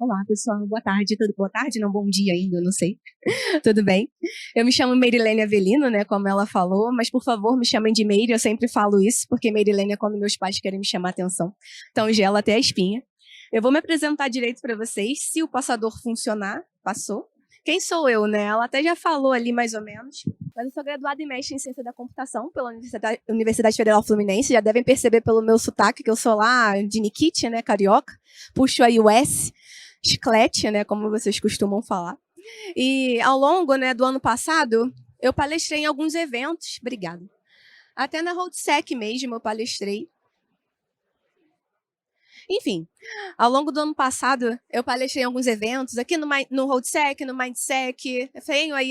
Olá, pessoal. Boa tarde. Boa tarde, não, bom dia ainda, não sei. Tudo bem? Eu me chamo Merilene Avelino, né, como ela falou, mas por favor me chamem de Meire, eu sempre falo isso, porque Merilene é quando meus pais querem me chamar a atenção. Então gela até a espinha. Eu vou me apresentar direito para vocês, se o passador funcionar, passou. Quem sou eu, né? Ela até já falou ali mais ou menos, mas eu sou graduada em Mestre em Ciência da Computação pela Universidade Federal Fluminense, já devem perceber pelo meu sotaque que eu sou lá de Nikit, né, carioca, puxo aí o S, chiclete, né, como vocês costumam falar. E ao longo, né, do ano passado, eu palestrei em alguns eventos, obrigada. Até na RoadSec mesmo eu palestrei. Enfim, ao longo do ano passado, eu palestrei em alguns eventos, aqui no RoadSec, no MindSec, tenho aí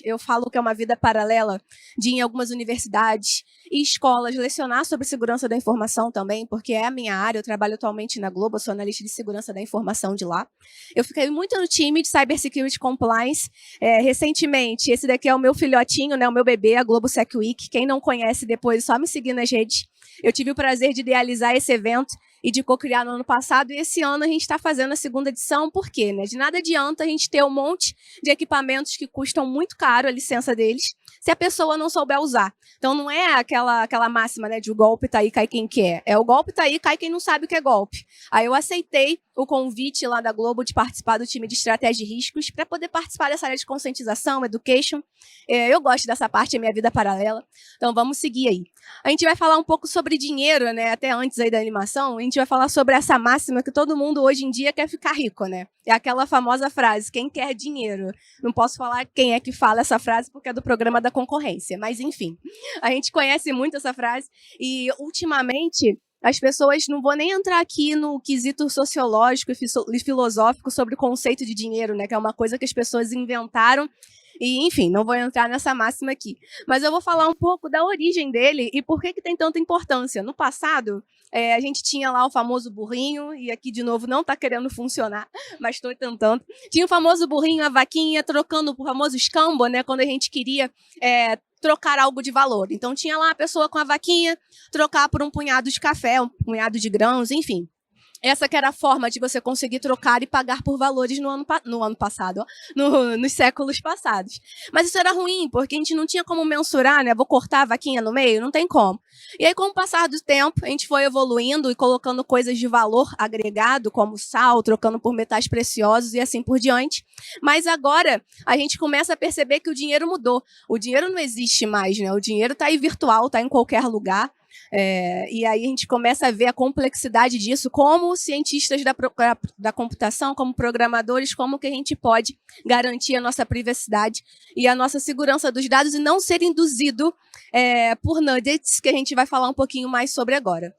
eu falo que é uma vida paralela de ir em algumas universidades e escolas lecionar sobre segurança da informação também, porque é a minha área, eu trabalho atualmente na Globo, eu sou analista de segurança da informação de lá. Eu fiquei muito no time de Cybersecurity Compliance, recentemente, esse daqui é o meu filhotinho, né, o meu bebê, a Globo Sec Week, quem não conhece depois é só me seguir nas redes. Eu tive o prazer de idealizar esse evento e de co-criar no ano passado, e esse ano a gente está fazendo a segunda edição, por quê? Né? De nada adianta a gente ter um monte de equipamentos que custam muito caro a licença deles, se a pessoa não souber usar. Então não é aquela máxima, né, de o golpe tá aí, cai quem quer. É o golpe tá aí, cai quem não sabe o que é golpe. Aí eu aceitei o convite lá da Globo de participar do time de estratégia de riscos para poder participar dessa área de conscientização, education. Eu gosto dessa parte, é minha vida paralela. Então vamos seguir aí. A gente vai falar um pouco sobre dinheiro, né? Até antes aí da animação, a gente vai falar sobre essa máxima que todo mundo hoje em dia quer ficar rico, né? É aquela famosa frase, quem quer dinheiro? Não posso falar quem é que fala essa frase porque é do programa da concorrência, mas enfim. A gente conhece muito essa frase e ultimamente as pessoas, não vou nem entrar aqui no quesito sociológico e filosófico sobre o conceito de dinheiro, né? Que é uma coisa que as pessoas inventaram. E, enfim, não vou entrar nessa máxima aqui. Mas eu vou falar um pouco da origem dele e por que tem tanta importância. No passado, a gente tinha lá o famoso burrinho, e aqui, de novo, não está querendo funcionar, mas estou tentando. Tinha o famoso burrinho, a vaquinha, trocando o famoso escambo, né? Quando a gente queria trocar algo de valor. Então, tinha lá a pessoa com a vaquinha, trocar por um punhado de café, um punhado de grãos, enfim. Essa que era a forma de você conseguir trocar e pagar por valores no ano passado, nos séculos passados. Mas isso era ruim, porque a gente não tinha como mensurar, né? Vou cortar a vaquinha no meio? Não tem como. E aí, com o passar do tempo, a gente foi evoluindo e colocando coisas de valor agregado, como sal, trocando por metais preciosos e assim por diante. Mas agora, a gente começa a perceber que o dinheiro mudou. O dinheiro não existe mais, né? O dinheiro está aí virtual, está em qualquer lugar. E aí a gente começa a ver a complexidade disso, como cientistas da computação, como programadores, como que a gente pode garantir a nossa privacidade e a nossa segurança dos dados e não ser induzido por nuggets, que a gente vai falar um pouquinho mais sobre agora.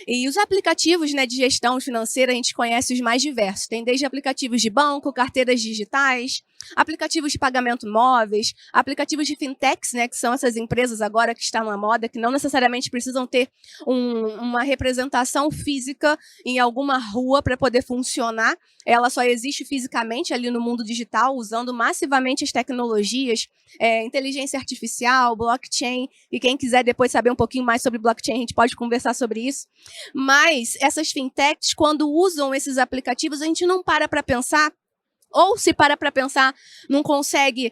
E os aplicativos, né, de gestão financeira, a gente conhece os mais diversos. Tem desde aplicativos de banco, carteiras digitais, aplicativos de pagamento móveis, aplicativos de fintechs, né, que são essas empresas agora que estão na moda, que não necessariamente precisam ter uma representação física em alguma rua para poder funcionar. Ela só existe fisicamente ali no mundo digital, usando massivamente as tecnologias, inteligência artificial, blockchain, e quem quiser depois saber um pouquinho mais sobre blockchain, a gente pode conversar sobre isso. Mas essas fintechs, quando usam esses aplicativos, a gente não para pensar, ou se para pensar, não consegue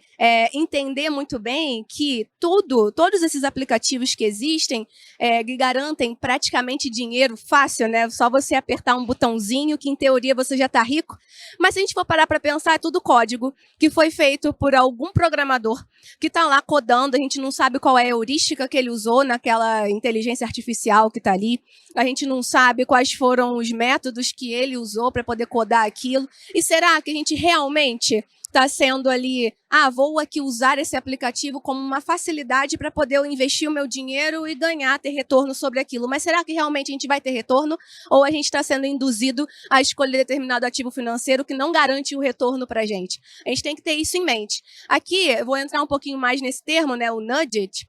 entender muito bem que todos esses aplicativos que existem garantem praticamente dinheiro fácil, né? Só você apertar um botãozinho que, em teoria, você já está rico. Mas se a gente for parar para pensar, é tudo código que foi feito por algum programador que está lá codando, a gente não sabe qual é a heurística que ele usou naquela inteligência artificial que está ali, a gente não sabe quais foram os métodos que ele usou para poder codar aquilo. E será que a gente realmente está sendo ali, vou aqui usar esse aplicativo como uma facilidade para poder eu investir o meu dinheiro e ter retorno sobre aquilo? Mas será que realmente a gente vai ter retorno? Ou a gente está sendo induzido a escolher determinado ativo financeiro que não garante o retorno para a gente? A gente tem que ter isso em mente. Aqui, eu vou entrar um pouquinho mais nesse termo, né, o nudget,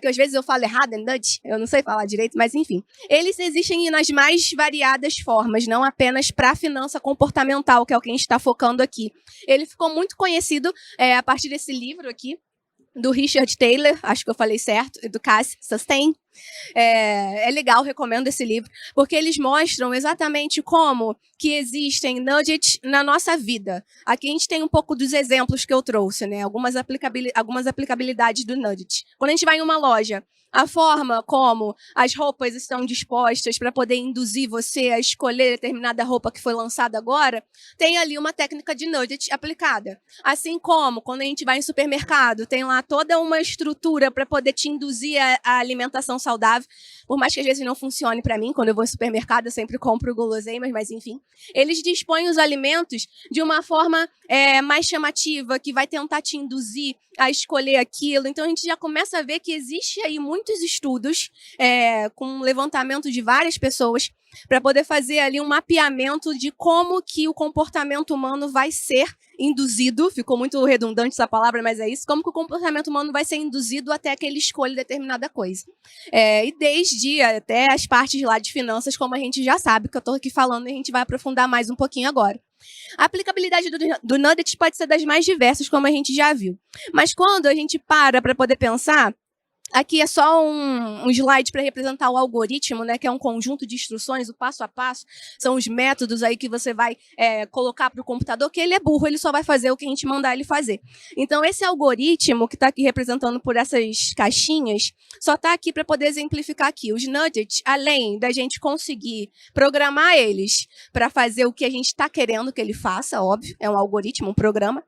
que às vezes eu falo errado, nudge, eu não sei falar direito, mas enfim. Eles existem nas mais variadas formas, não apenas para a finança comportamental, que é o que a gente está focando aqui. Ele ficou muito conhecido a partir desse livro aqui, do Richard Taylor, acho que eu falei certo, Educare-se, Sustain, É legal, recomendo esse livro, porque eles mostram exatamente como que existem nudges na nossa vida. Aqui a gente tem um pouco dos exemplos que eu trouxe, né? Algumas aplicabilidades do nudge. Quando a gente vai em uma loja, a forma como as roupas estão dispostas para poder induzir você a escolher determinada roupa que foi lançada agora, tem ali uma técnica de nudge aplicada. Assim como, quando a gente vai em supermercado, tem lá toda uma estrutura para poder te induzir a alimentação saudável, por mais que às vezes não funcione para mim, quando eu vou ao supermercado eu sempre compro guloseimas, mas enfim. Eles dispõem os alimentos de uma forma mais chamativa, que vai tentar te induzir a escolher aquilo. Então a gente já começa a ver que existe aí muitos estudos com levantamento de várias pessoas para poder fazer ali um mapeamento de como que o comportamento humano vai ser induzido, ficou muito redundante essa palavra, mas é isso, como que o comportamento humano vai ser induzido até que ele escolha determinada coisa. E desde até as partes lá de finanças, como a gente já sabe, que eu estou aqui falando, e a gente vai aprofundar mais um pouquinho agora. A aplicabilidade do nudge pode ser das mais diversas, como a gente já viu. Mas quando a gente para poder pensar, aqui é só um slide para representar o algoritmo, né, que é um conjunto de instruções, o passo a passo, são os métodos aí que você vai colocar para o computador, que ele é burro, ele só vai fazer o que a gente mandar ele fazer. Então, esse algoritmo, que está aqui representando por essas caixinhas, só está aqui para poder exemplificar aqui. Os nudges, além da gente conseguir programar eles para fazer o que a gente está querendo que ele faça, óbvio, é um algoritmo, um programa,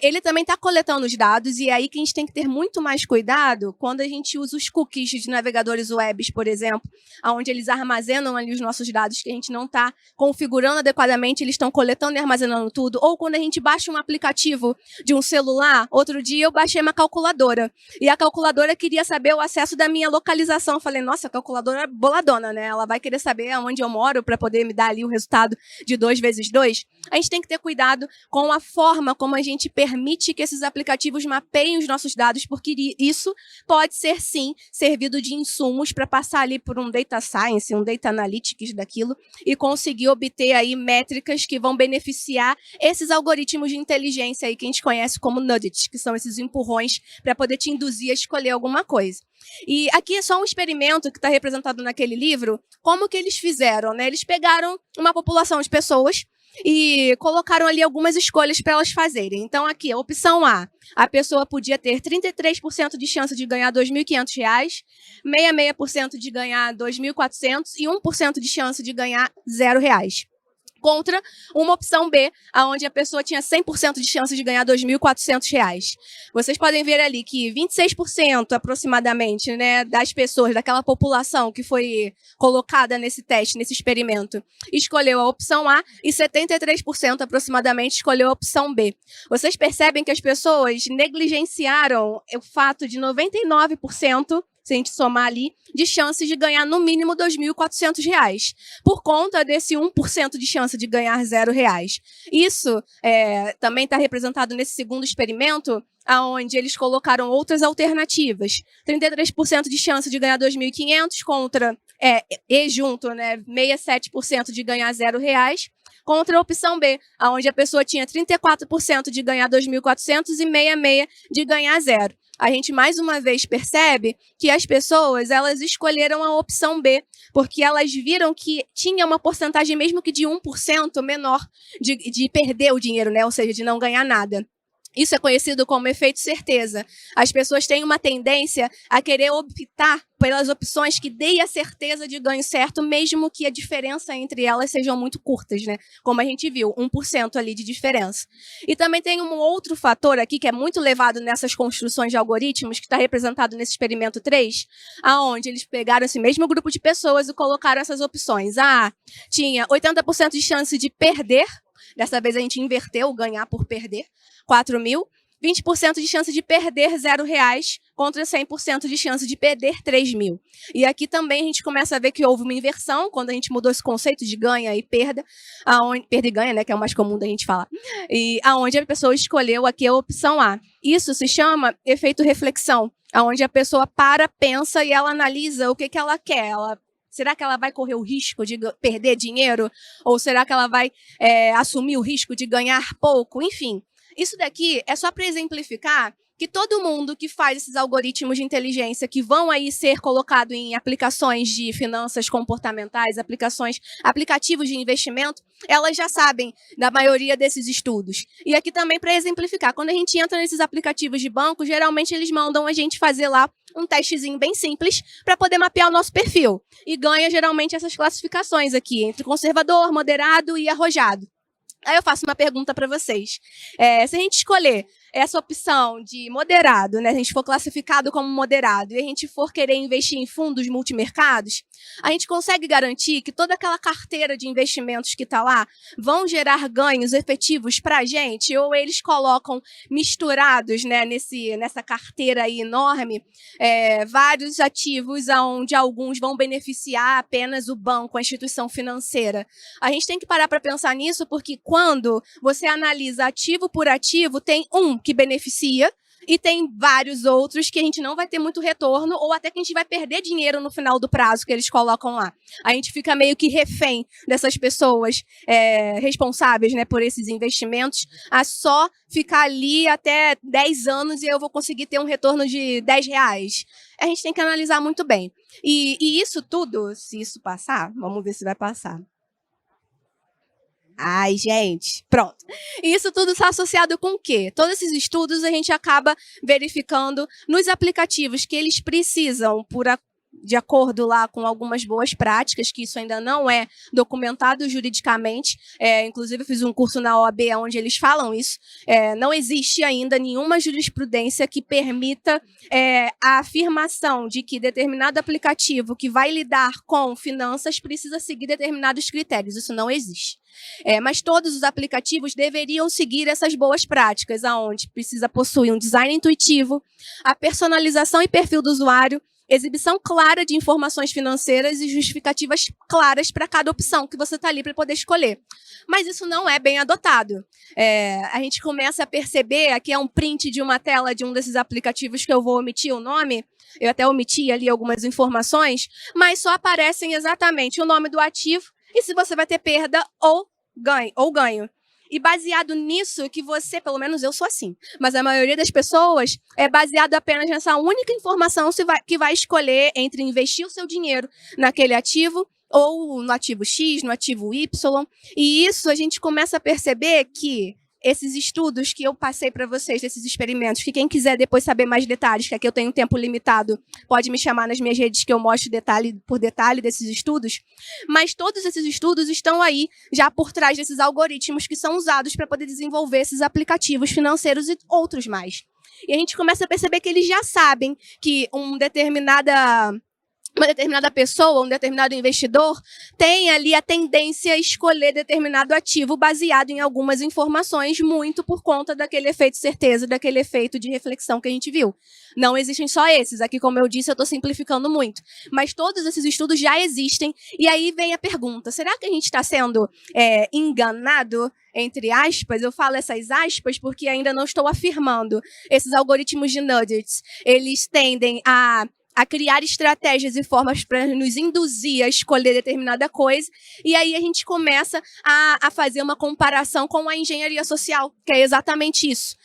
ele também está coletando os dados, e é aí que a gente tem que ter muito mais cuidado quando a gente usa os cookies de navegadores webs, por exemplo, onde eles armazenam ali os nossos dados que a gente não está configurando adequadamente, eles estão coletando e armazenando tudo. Ou quando a gente baixa um aplicativo de um celular, outro dia eu baixei uma calculadora, e a calculadora queria saber o acesso da minha localização. Eu falei, nossa, a calculadora é boladona, né? Ela vai querer saber onde eu moro para poder me dar ali o resultado de 2 vezes 2. A gente tem que ter cuidado com a forma como a gente permite que esses aplicativos mapeiem os nossos dados, porque isso pode ser, sim, servido de insumos para passar ali por um data science, um data analytics daquilo, e conseguir obter aí métricas que vão beneficiar esses algoritmos de inteligência aí que a gente conhece como nudges, que são esses empurrões para poder te induzir a escolher alguma coisa. E aqui é só um experimento que está representado naquele livro. Como que eles fizeram, né? Eles pegaram uma população de pessoas e colocaram ali algumas escolhas para elas fazerem. Então, aqui, a opção A pessoa podia ter 33% de chance de ganhar R$ 2.500, 66% de ganhar R$ 2.400 e 1% de chance de ganhar R$ 0. Contra uma opção B, onde a pessoa tinha 100% de chance de ganhar R$ 2.400. Vocês podem ver ali que 26% aproximadamente, né, das pessoas, daquela população que foi colocada nesse teste, nesse experimento, escolheu a opção A e 73% aproximadamente escolheu a opção B. Vocês percebem que as pessoas negligenciaram o fato de 99%, se a gente somar ali, de chances de ganhar no mínimo R$ 2.400, por conta desse 1% de chance de ganhar R$ 0. Isso também está representado nesse segundo experimento, onde eles colocaram outras alternativas. 33% de chance de ganhar 2.500 contra, e junto, né, 67% de ganhar R$ 0, contra a opção B, onde a pessoa tinha 34% de ganhar 2.400 e 66% de ganhar 0. A gente, mais uma vez, percebe que as pessoas, elas escolheram a opção B, porque elas viram que tinha uma porcentagem, mesmo que de 1% menor, de perder o dinheiro, né? Ou seja, de não ganhar nada. Isso é conhecido como efeito certeza. As pessoas têm uma tendência a querer optar pelas opções que deem a certeza de ganho certo, mesmo que a diferença entre elas sejam muito curtas, né? Como a gente viu, 1% ali de diferença. E também tem um outro fator aqui que é muito levado nessas construções de algoritmos, que está representado nesse experimento 3, onde eles pegaram esse mesmo grupo de pessoas e colocaram essas opções. Tinha 80% de chance de perder. Dessa vez a gente inverteu, ganhar por perder, 4.000. 20% de chance de perder R$ 0 contra 100% de chance de perder 3.000. E aqui também a gente começa a ver que houve uma inversão, quando a gente mudou esse conceito de ganha e perda, perda e ganha, né, que é o mais comum da gente falar, e aonde a pessoa escolheu aqui a opção A. Isso se chama efeito reflexão, onde a pessoa pensa e ela analisa o que ela quer. Será que ela vai correr o risco de perder dinheiro? Ou será que ela vai assumir o risco de ganhar pouco? Enfim, isso daqui é só para exemplificar que todo mundo que faz esses algoritmos de inteligência que vão aí ser colocados em aplicações de finanças comportamentais, aplicativos de investimento, elas já sabem da maioria desses estudos. E aqui também para exemplificar, quando a gente entra nesses aplicativos de banco, geralmente eles mandam a gente fazer lá um testezinho bem simples para poder mapear o nosso perfil. E ganha geralmente essas classificações aqui, entre conservador, moderado e arrojado. Aí eu faço uma pergunta para vocês. Se a gente escolher essa opção de moderado, né, a gente for classificado como moderado e a gente for querer investir em fundos multimercados, a gente consegue garantir que toda aquela carteira de investimentos que está lá vão gerar ganhos efetivos para a gente? Ou eles colocam misturados, né, nessa carteira aí enorme, vários ativos onde alguns vão beneficiar apenas o banco, a instituição financeira? A gente tem que parar para pensar nisso, porque quando você analisa ativo por ativo, tem um que beneficia e tem vários outros que a gente não vai ter muito retorno ou até que a gente vai perder dinheiro no final do prazo que eles colocam lá. A gente fica meio que refém dessas pessoas responsáveis, né, por esses investimentos, a só ficar ali até 10 anos e eu vou conseguir ter um retorno de R$10. A gente tem que analisar muito bem. E isso tudo, se isso passar, vamos ver se vai passar. Ai, gente, pronto. E isso tudo está associado com o quê? Todos esses estudos a gente acaba verificando nos aplicativos que eles precisam, de acordo lá com algumas boas práticas, que isso ainda não é documentado juridicamente. Inclusive, eu fiz um curso na OAB onde eles falam isso. Não existe ainda nenhuma jurisprudência que permita a afirmação de que determinado aplicativo que vai lidar com finanças precisa seguir determinados critérios. Isso não existe. Mas todos os aplicativos deveriam seguir essas boas práticas, aonde precisa possuir um design intuitivo, a personalização e perfil do usuário, exibição clara de informações financeiras e justificativas claras para cada opção que você está ali para poder escolher. Mas isso não é bem adotado. A gente começa a perceber, aqui é um print de uma tela de um desses aplicativos que eu vou omitir o nome, eu até omiti ali algumas informações, mas só aparecem exatamente o nome do ativo e se você vai ter perda ou ganho. E baseado nisso, que você, pelo menos eu sou assim, mas a maioria das pessoas é baseado apenas nessa única informação que vai escolher entre investir o seu dinheiro naquele ativo ou no ativo X, no ativo Y. E isso a gente começa a perceber que esses estudos que eu passei para vocês, esses experimentos, que quem quiser depois saber mais detalhes, que aqui eu tenho um tempo limitado, pode me chamar nas minhas redes que eu mostro detalhe por detalhe desses estudos, mas todos esses estudos estão aí já por trás desses algoritmos que são usados para poder desenvolver esses aplicativos financeiros e outros mais. E a gente começa a perceber que eles já sabem que uma determinada pessoa, um determinado investidor, tem ali a tendência a escolher determinado ativo baseado em algumas informações, muito por conta daquele efeito certeza, daquele efeito de reflexão que a gente viu. Não existem só esses. Aqui, como eu disse, eu estou simplificando muito. Mas todos esses estudos já existem. E aí vem a pergunta, será que a gente está sendo enganado? Entre aspas, eu falo essas aspas porque ainda não estou afirmando. Esses algoritmos de nuggets, eles tendem a criar estratégias e formas para nos induzir a escolher determinada coisa, e aí a gente começa a fazer uma comparação com a engenharia social, que é exatamente isso.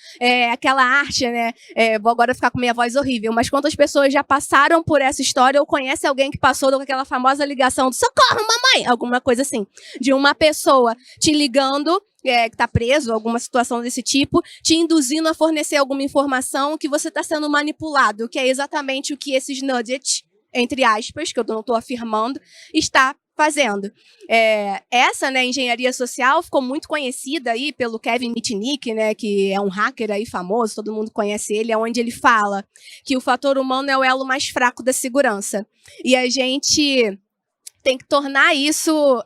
Aquela arte, né? Vou agora ficar com minha voz horrível, mas quantas pessoas já passaram por essa história ou conhece alguém que passou com aquela famosa ligação do socorro, mamãe! Alguma coisa assim, de uma pessoa te ligando, que está preso, alguma situação desse tipo, te induzindo a fornecer alguma informação que você está sendo manipulado, que é exatamente o que esses nuggets, entre aspas, que eu não estou afirmando, está fazendo. Essa, né, engenharia social ficou muito conhecida aí pelo Kevin Mitnick, né, que é um hacker aí famoso, todo mundo conhece ele, é onde ele fala que o fator humano é o elo mais fraco da segurança. E a gente tem que tornar isso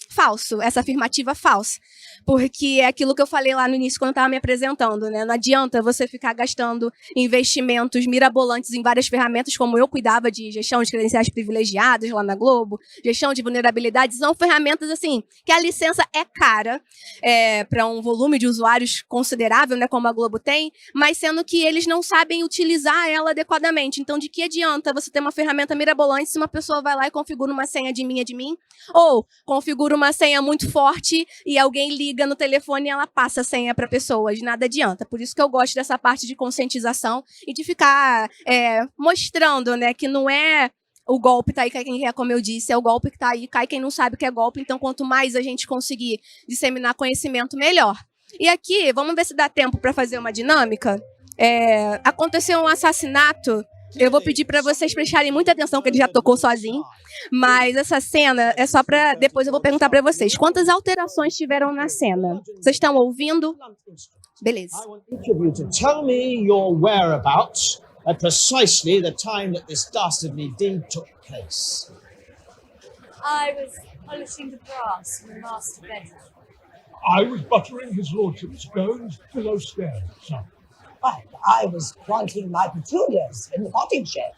falso, essa afirmativa falsa. Porque é aquilo que eu falei lá no início, quando eu estava me apresentando, né? Não adianta você ficar gastando investimentos mirabolantes em várias ferramentas, como eu cuidava de gestão de credenciais privilegiadas lá na Globo, gestão de vulnerabilidades, são ferramentas assim, que a licença é cara para um volume de usuários considerável, né, como a Globo tem, mas sendo que eles não sabem utilizar ela adequadamente. Então, de que adianta você ter uma ferramenta mirabolante se uma pessoa vai lá e configura uma senha de mim, ou configura uma senha muito forte e alguém liga no telefone e ela passa a senha para a pessoa, de nada adianta. Por isso que eu gosto dessa parte de conscientização e de ficar mostrando, né, que não é o golpe tá aí, cai quem quer, como eu disse, é o golpe que tá aí, cai quem não sabe o que é golpe. Então, quanto mais a gente conseguir disseminar conhecimento, melhor. E aqui, vamos ver se dá tempo para fazer uma dinâmica. Aconteceu um assassinato. Eu vou pedir para vocês prestarem muita atenção, que ele já tocou sozinho. Mas essa cena é só para... Depois eu vou perguntar para vocês. Quantas alterações tiveram na cena? Vocês estão ouvindo? Beleza. I want each of you to tell me your whereabouts at precisely the time that this dastardly deed took place. I was polishing the brass in the master bedroom. I was buttering his lordship's scones below stairs, sir. I was planting my petunias in the potting shed.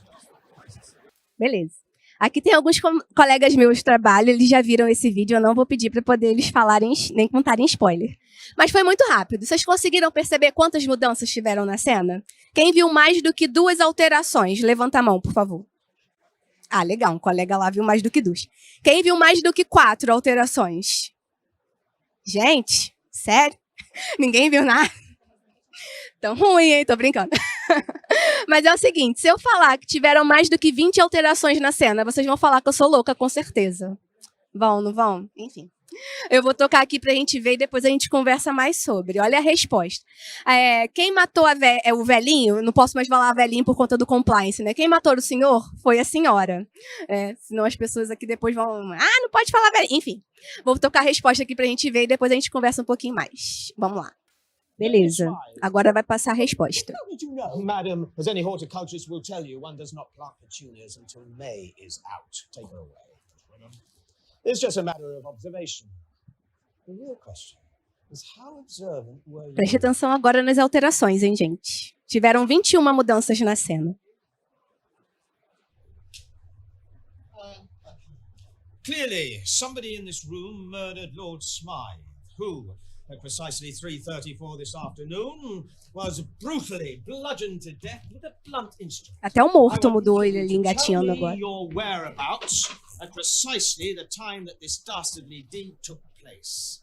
Beleza. Aqui tem alguns colegas meus de trabalho, eles já viram esse vídeo, eu não vou pedir para poder eles falarem, nem contarem spoiler. Mas foi muito rápido. Vocês conseguiram perceber quantas mudanças tiveram na cena? Quem viu mais do que 2 alterações? Levanta a mão, por favor. Ah, legal, um colega lá viu mais do que 2. Quem viu mais do que 4 alterações? Gente, sério? Ninguém viu nada? Tão ruim, hein? Tô brincando. Mas é o seguinte, se eu falar que tiveram mais do que 20 alterações na cena, vocês vão falar que eu sou louca, com certeza. Vão, não vão? Enfim. Eu vou tocar aqui pra gente ver e depois a gente conversa mais sobre. Olha a resposta. Quem matou o velhinho, não posso mais falar velhinho por conta do compliance, né? Quem matou o senhor foi a senhora. Senão as pessoas aqui depois vão... Ah, não pode falar velhinho. Enfim, vou tocar a resposta aqui pra gente ver e depois a gente conversa um pouquinho mais. Vamos lá. Beleza. Agora vai passar a resposta. How did you know? Madam, as any horticulturist will tell you, one does not plant petunias until May is out. Take her away. It's just a matter of observation. The real question is how observant were you? Preste atenção agora nas alterações, hein, gente? Tiveram 21 mudanças na cena. Clearly, somebody in this room murdered Lord Smythe, who, at precisely 3:34 this afternoon, was brutally bludgeoned to death with a blunt instrument. Até o morto mudou ele ali engatinhando Tell me agora. your whereabouts at precisely the time that this dastardly deed took place.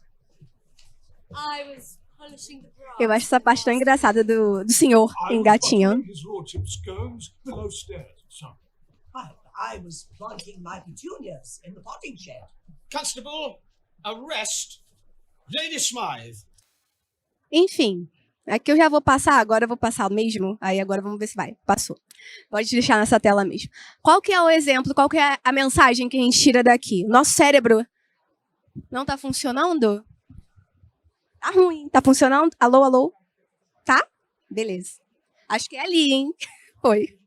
I was polishing the brass. Eu acho essa parte tão engraçada do senhor I was engatinhando. buttering his lordship's scones below stairs, sir. I was planting my petunias in the potting shed. Constable, arrest Lady Smythe. Enfim, aqui eu já vou passar, agora eu vou passar mesmo. Aí agora vamos ver se vai. Passou. Pode deixar nessa tela mesmo. Qual que é o exemplo, qual que é a mensagem que a gente tira daqui? O nosso cérebro não tá funcionando? Tá ruim. Tá funcionando? Alô, alô? Tá? Beleza. Acho que é ali, hein? Foi.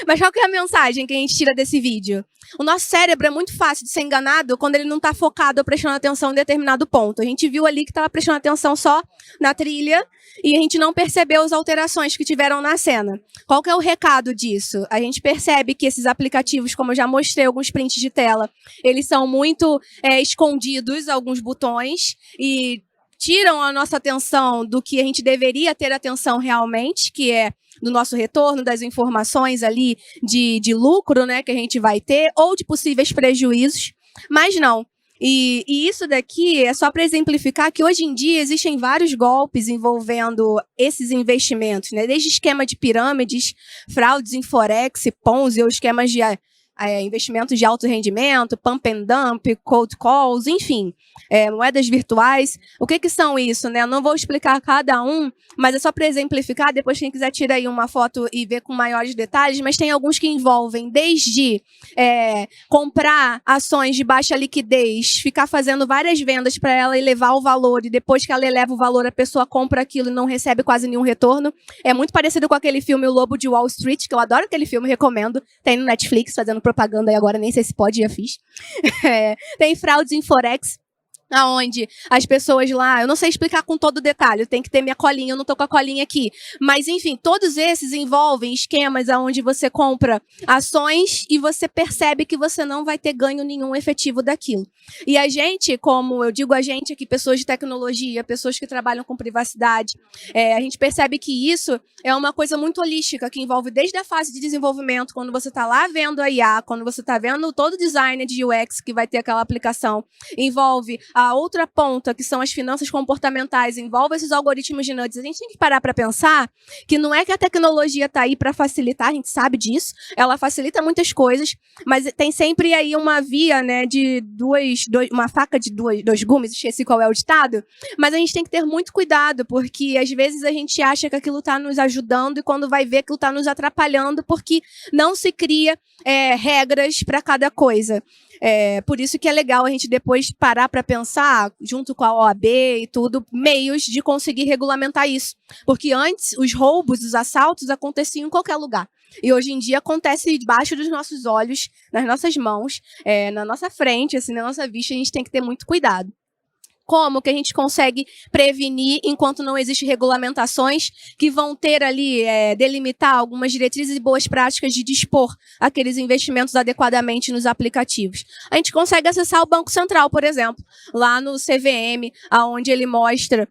Mas qual que é a mensagem que a gente tira desse vídeo? O nosso cérebro é muito fácil de ser enganado quando ele não está focado ou prestando atenção em determinado ponto. A gente viu ali que estava prestando atenção só na trilha e a gente não percebeu as alterações que tiveram na cena. Qual que é o recado disso? A gente percebe que esses aplicativos, como eu já mostrei alguns prints de tela, eles são muito escondidos, alguns botões, e tiram a nossa atenção do que a gente deveria ter atenção realmente, que é do nosso retorno, das informações ali de lucro, né, que a gente vai ter, ou de possíveis prejuízos, mas não. E isso daqui é só para exemplificar que hoje em dia existem vários golpes envolvendo esses investimentos, né, desde esquema de pirâmides, fraudes em Forex, Ponzi, ou esquemas de investimentos de alto rendimento, pump and dump, cold calls, enfim, moedas virtuais. O que são isso, né? Eu não vou explicar cada um, mas é só para exemplificar. Depois, quem quiser, tira aí uma foto e ver com maiores detalhes. Mas tem alguns que envolvem desde comprar ações de baixa liquidez, ficar fazendo várias vendas para ela elevar o valor, e depois que ela eleva o valor, a pessoa compra aquilo e não recebe quase nenhum retorno. É muito parecido com aquele filme O Lobo de Wall Street, que eu adoro aquele filme, recomendo. Tem no Netflix, fazendo propaganda aí agora, nem sei se pode, já fiz. Tem fraudes em Forex. aonde as pessoas lá, eu não sei explicar com todo detalhe, tem que ter minha colinha, eu não tô com a colinha aqui. Mas, enfim, todos esses envolvem esquemas aonde você compra ações e você percebe que você não vai ter ganho nenhum efetivo daquilo. E a gente, como eu digo a gente aqui, pessoas de tecnologia, pessoas que trabalham com privacidade, a gente percebe que isso é uma coisa muito holística, que envolve desde a fase de desenvolvimento, quando você está lá vendo a IA, quando você está vendo todo o design de UX que vai ter aquela aplicação, envolve a outra ponta, que são as finanças comportamentais, envolve esses algoritmos de nudges. A gente tem que parar para pensar que não é que a tecnologia está aí para facilitar, a gente sabe disso, ela facilita muitas coisas, mas tem sempre aí uma via, né, de uma faca de dois gumes, esqueci qual é o ditado, mas a gente tem que ter muito cuidado, porque às vezes a gente acha que aquilo está nos ajudando e quando vai ver aquilo está nos atrapalhando, porque não se cria regras para cada coisa. Por isso que é legal a gente depois parar para pensar, junto com a OAB e tudo, meios de conseguir regulamentar isso. Porque antes, os roubos, os assaltos aconteciam em qualquer lugar. E hoje em dia acontece debaixo dos nossos olhos, nas nossas mãos, na nossa frente, assim, na nossa vista, a gente tem que ter muito cuidado. Como que a gente consegue prevenir enquanto não existem regulamentações que vão ter ali, delimitar algumas diretrizes e boas práticas de dispor aqueles investimentos adequadamente nos aplicativos? A gente consegue acessar o Banco Central, por exemplo, lá no CVM, onde ele mostra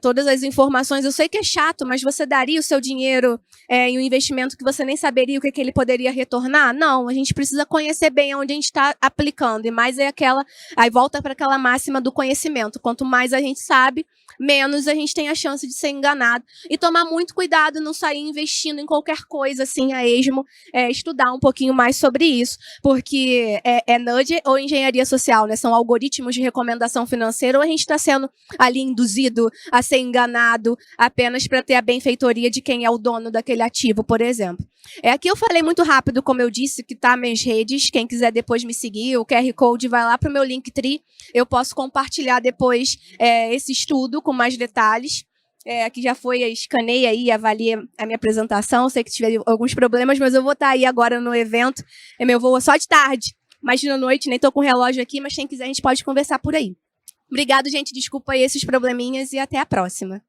todas as informações. Eu sei que é chato, mas você daria o seu dinheiro em um investimento que você nem saberia o que ele poderia retornar? Não, a gente precisa conhecer bem onde a gente está aplicando, e mais aí volta para aquela máxima do conhecimento. Quanto mais a gente sabe, menos a gente tem a chance de ser enganado. E tomar muito cuidado, não sair investindo em qualquer coisa assim a esmo, estudar um pouquinho mais sobre isso, porque é nudge ou engenharia social, né? São algoritmos de recomendação financeira, ou a gente está sendo ali induzido a ser enganado apenas para ter a benfeitoria de quem é o dono daquele ativo, por exemplo. Aqui eu falei muito rápido, como eu disse, que tá minhas redes. Quem quiser depois me seguir, o QR Code vai lá para o meu Linktree. Eu posso compartilhar depois esse estudo com mais detalhes. Aqui já foi, escaneei aí, avaliei a minha apresentação. Sei que tive alguns problemas, mas eu vou estar aí agora no evento. Meu voo é só de tarde, mas de noite, nem estou com o relógio aqui, mas quem quiser a gente pode conversar por aí. Obrigado, gente. Desculpa aí esses probleminhas e até a próxima.